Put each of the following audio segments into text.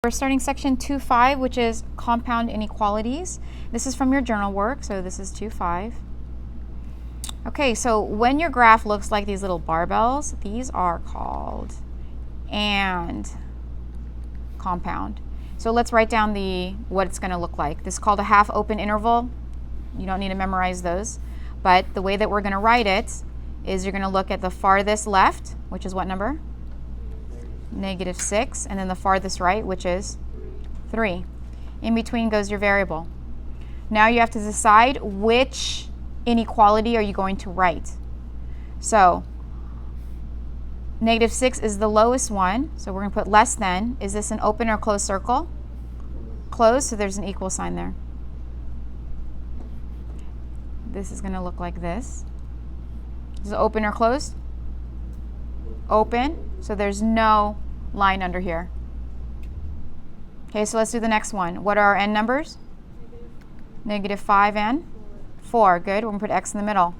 We're starting section 2.5, which is Compound Inequalities. This is from your journal work, so this is 2.5. Okay, so when your graph looks like these little barbells, these are called and compound. So let's write down what it's going to look like. This is called a half open interval. You don't need to memorize those. But the way that we're going to write it is you're going to look at the farthest left, which is what number? -6, and then the farthest right, which is 3. In between goes your variable. Now you have to decide which inequality are you going to write. So -6 is the lowest one, so we're going to put less than. Is this an open or closed circle? Closed, so there's an equal sign there. This is going to look like this. Is it open or closed? Open, so there's no line under here. Okay, so let's do the next one. What are our n numbers? -5 and 4. Good. We're going to put x in the middle.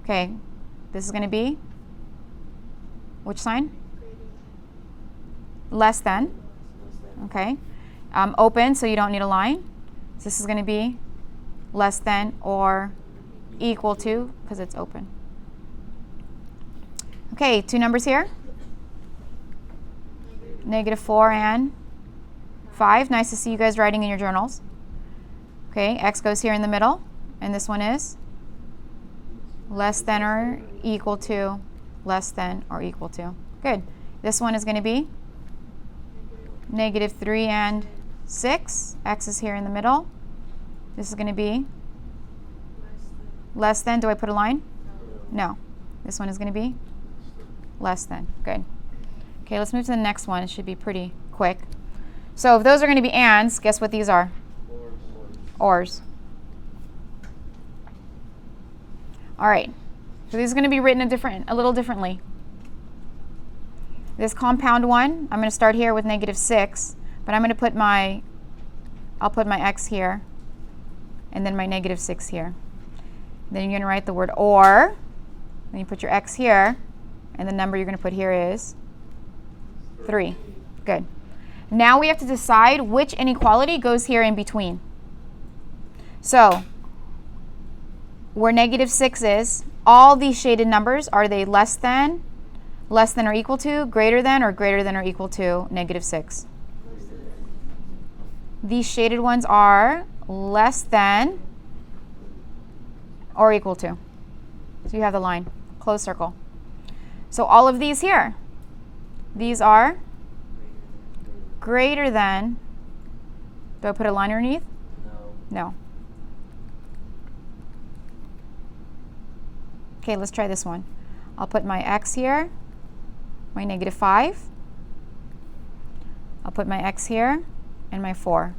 Okay, this is going to be which sign? Less than. Okay. Open, so you don't need a line. So this is going to be less than or equal to, because it's open. Okay, two numbers here. -4 and 5. Nice to see you guys writing in your journals. Okay, x goes here in the middle, and this one is less than or equal to, less than or equal to. Good. This one is going to be -3 and 6. X is here in the middle. This is going to be less than. Do I put a line? No. This one is going to be less than. Good. Okay, let's move to the next one. It should be pretty quick. So if those are going to be ands, guess what these are? Ors. All right. So these are going to be written a little differently. This compound one, I'm going to start here with -6, but I'm going to put I'll put my x here, and then my -6 here. Then you're going to write the word or, then you put your x here, and the number you're going to put here is 3. Good. Now we have to decide which inequality goes here in between. So where -6 is, all these shaded numbers, are they less than or equal to, greater than or equal to -6? These shaded ones are less than or equal to. So you have the line, closed circle. So all of these here, these are greater than. Do I put a line underneath? No. Okay, let's try this one. I'll put my x here, my -5. I'll put my x here and my 4.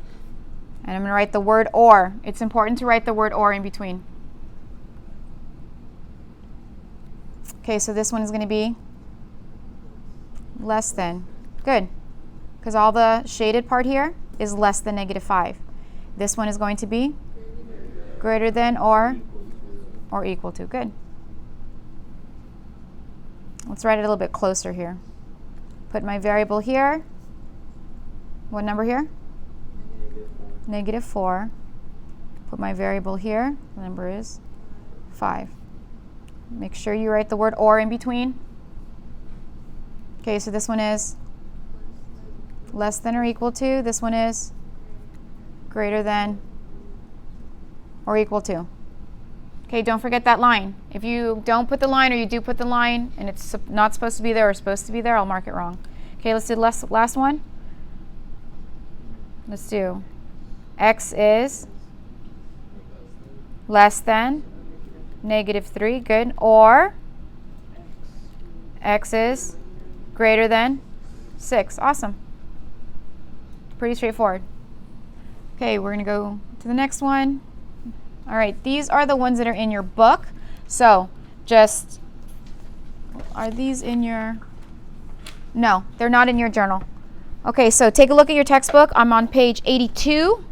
And I'm going to write the word or. It's important to write the word or in between. Okay, so this one is going to be less than. Good. Because all the shaded part here is less than -5. This one is going to be greater than or equal to. Good. Let's write it a little bit closer here. Put my variable here. What number here? -4. Put my variable here. The number is 5. Make sure you write the word or in between. Okay, so this one is less than or equal to. This one is greater than or equal to. Okay, don't forget that line. If you don't put the line or you do put the line and it's not supposed to be there or supposed to be there, I'll mark it wrong. Okay, let's do the last one. Let's do x is less than -3. Good. Or x is greater than 6. Awesome. Pretty straightforward. Okay, we're going to go to the next one. All right, these are the ones that are in your book. So are these in your, no, they're not in your journal. Okay, so take a look at your textbook. I'm on page 82.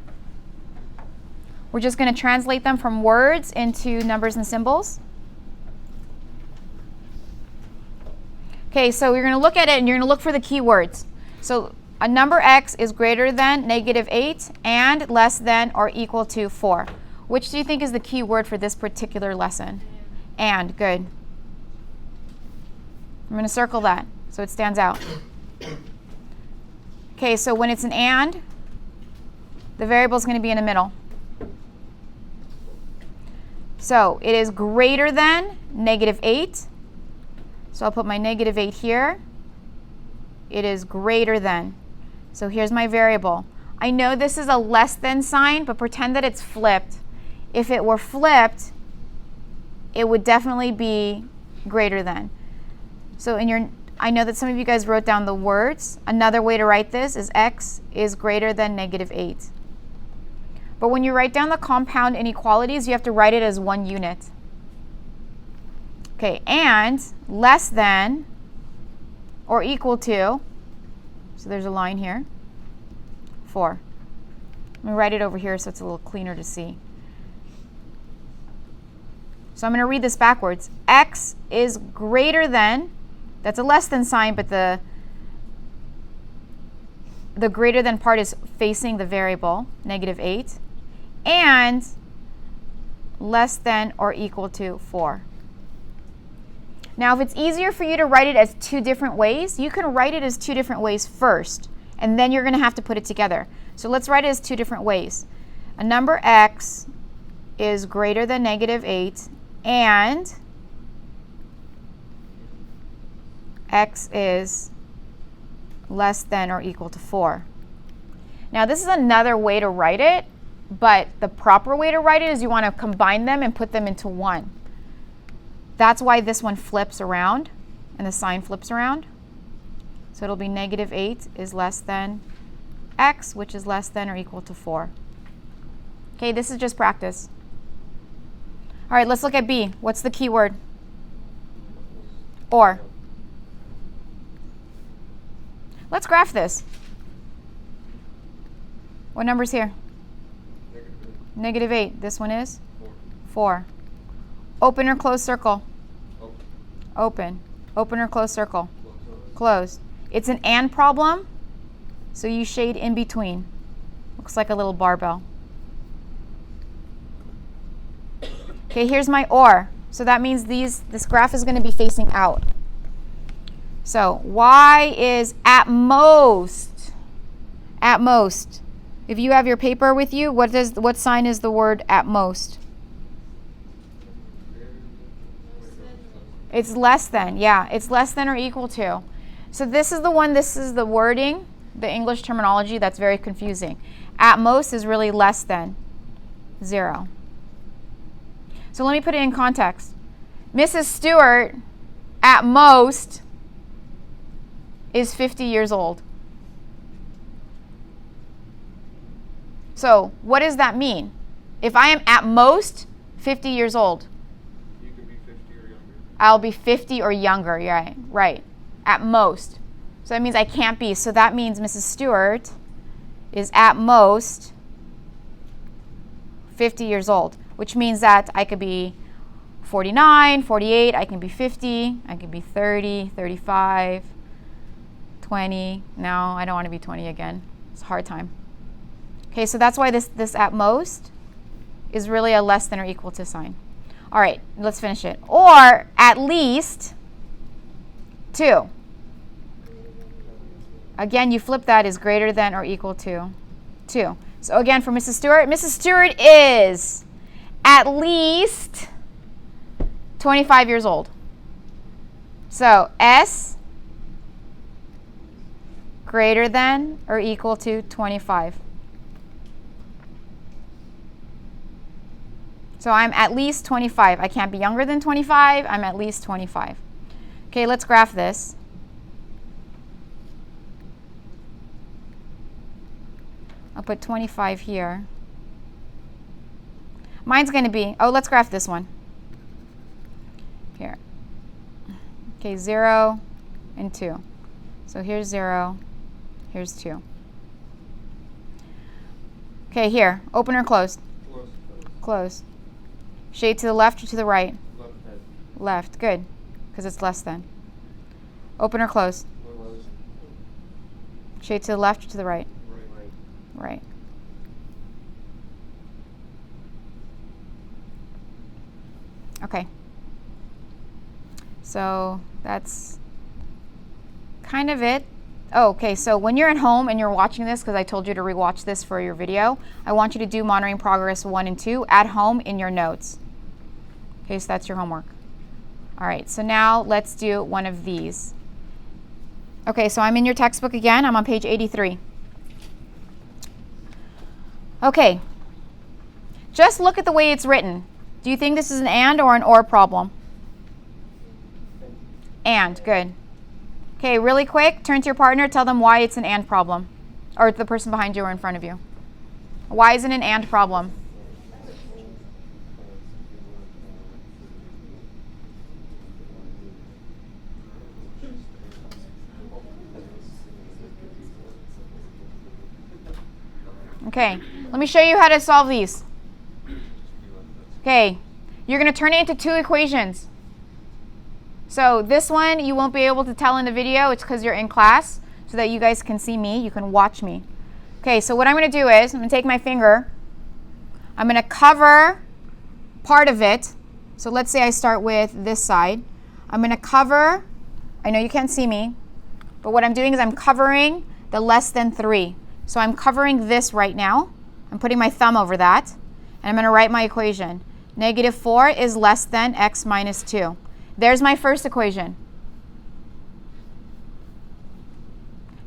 We're just going to translate them from words into numbers and symbols. Okay, so you're going to look at it and you're going to look for the keywords. So A number x is greater than negative 8 and less than or equal to 4. Which do you think is the key word for this particular lesson? And. Good. I'm going to circle that so it stands out. Okay, so when it's an and, the variable is going to be in the middle. So it is greater than negative 8. So I'll put my negative 8 here. It is greater than. So here's my variable. I know this is a less than sign, but pretend that it's flipped. If it were flipped, it would definitely be greater than. So I know that some of you guys wrote down the words. Another way to write this is x is greater than negative 8. But when you write down the compound inequalities, you have to write it as one unit. Okay, and less than or equal to, so there's a line here, 4. Let me write it over here so it's a little cleaner to see. So I'm going to read this backwards. X is greater than, that's a less than sign, but the greater than part is facing the variable, negative 8, and less than or equal to 4. Now, if it's easier for you to write it as two different ways, you can write it as two different ways first, and then you're going to have to put it together. So let's write it as two different ways. A number x is greater than negative 8, and x is less than or equal to 4. Now, this is another way to write it, but the proper way to write it is you want to combine them and put them into one. That's why this one flips around and the sign flips around. So it'll be negative 8 is less than x, which is less than or equal to 4. Okay, this is just practice. All right, let's look at B. What's the key word? Or. Let's graph this. What number's here? Negative 8. This one is? 4. Open or close circle? Open. Open or close circle? Closed. It's an and problem, so you shade in between. Looks like a little barbell. Okay, here's my or. So that means this graph is going to be facing out. So y is at most. At most. If you have your paper with you, what sign is the word at most? It's less than. Yeah, it's less than or equal to. So this is the wording, the English terminology that's very confusing. At most is really less than 0. So let me put it in context. Mrs. Stewart, at most, is 50 years old. So what does that mean? If I am at most 50 years old, you could be 50 or younger. I'll be 50 or younger, right, at most. So that means I can't be. So that means Mrs. Stewart is at most 50 years old, which means that I could be 49, 48, I can be 50, I can be 30, 35, 20. No, I don't want to be 20 again. It's a hard time. Okay, so that's why this at most is really a less than or equal to sign. All right, let's finish it. Or at least 2. Again, you flip that is greater than or equal to 2. So again, for Mrs. Stewart is at least 25 years old. So S greater than or equal to 25. So I'm at least 25. I can't be younger than 25. I'm at least 25. Okay, let's graph this. I'll put 25 here. Mine's going to be, let's graph this one. Here. Okay, 0 and 2. So here's 0, here's 2. Okay, here, open or closed? Close. Closed. Shade to the left or to the right? Left head. Left, good, because it's less than. Open or close? Close. Shade to the left or to the right? Right. Right. Okay. So that's kind of it. Oh, okay, so when you're at home and you're watching this, because I told you to rewatch this for your video, I want you to do monitoring progress 1 and 2 at home in your notes. Okay, so that's your homework. All right, so now let's do one of these. Okay, so I'm in your textbook again. I'm on page 83. Okay, just look at the way it's written. Do you think this is an and or an or problem? And, good. Okay, really quick, turn to your partner, tell them why it's an and problem. Or the person behind you or in front of you. Why is it an and problem? Okay, let me show you how to solve these. Okay, you're going to turn it into 2 equations. So this one you won't be able to tell in the video. It's because you're in class, so that you guys can see me. You can watch me. Okay, so what I'm going to do is I'm going to take my finger. I'm going to cover part of it. So let's say I start with this side. I'm going to cover, I know you can't see me, but what I'm doing is I'm covering the less than 3. So I'm covering this right now. I'm putting my thumb over that. And I'm going to write my equation. -4 is less than x minus 2. There's my first equation.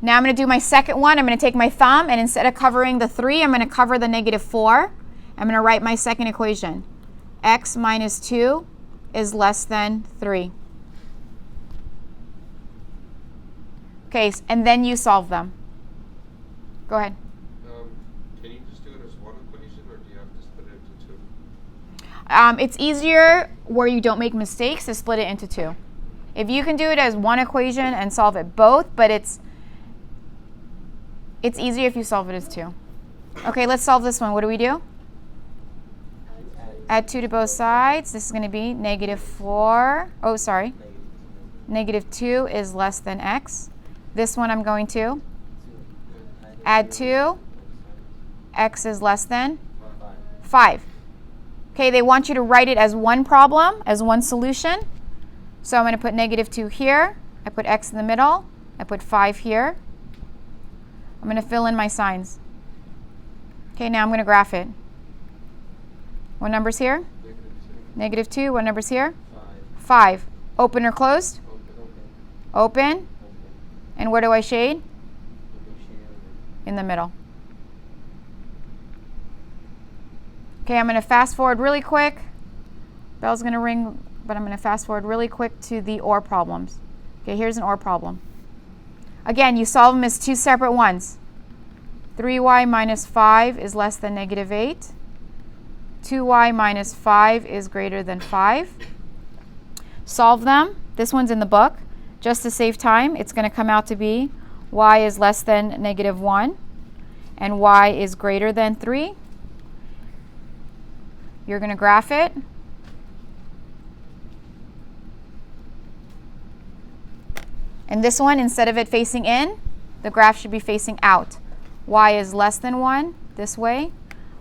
Now I'm going to do my second one. I'm going to take my thumb, and instead of covering the 3, I'm going to cover the -4. I'm going to write my second equation. X minus 2 is less than 3. Okay, and then you solve them. Go ahead. Can you just do it as one equation, or do you have to split it into 2? It's easier where you don't make mistakes to split it into 2. If you can do it as one equation and solve it both, but it's easier if you solve it as 2. Okay, let's solve this one. What do we do? Add 2 to both sides. This is going to be -4. Oh, sorry. -2 is less than x. This one I'm going to add 2. X is less than 5. Okay, they want you to write it as one problem, as one solution. So I'm going to put -2 here. I put x in the middle. I put 5 here. I'm going to fill in my signs. Okay, now I'm going to graph it. What number's here? -2. What number's here? 5. Open or closed? Open. And where do I shade? In the middle. Okay, I'm going to fast forward really quick. Bell's going to ring, but I'm going to fast forward really quick to the OR problems. Okay, here's an OR problem. Again, you solve them as 2 separate ones. 3y minus 5 is less than -8. 2y minus 5 is greater than 5. Solve them. This one's in the book. Just to save time, it's going to come out to be y is less than -1 and y is greater than 3. You're going to graph it. And this one, instead of it facing in, the graph should be facing out. Y is less than 1 this way.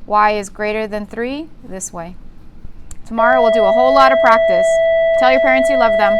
Y is greater than 3 this way. Tomorrow we'll do a whole lot of practice. Tell your parents you love them.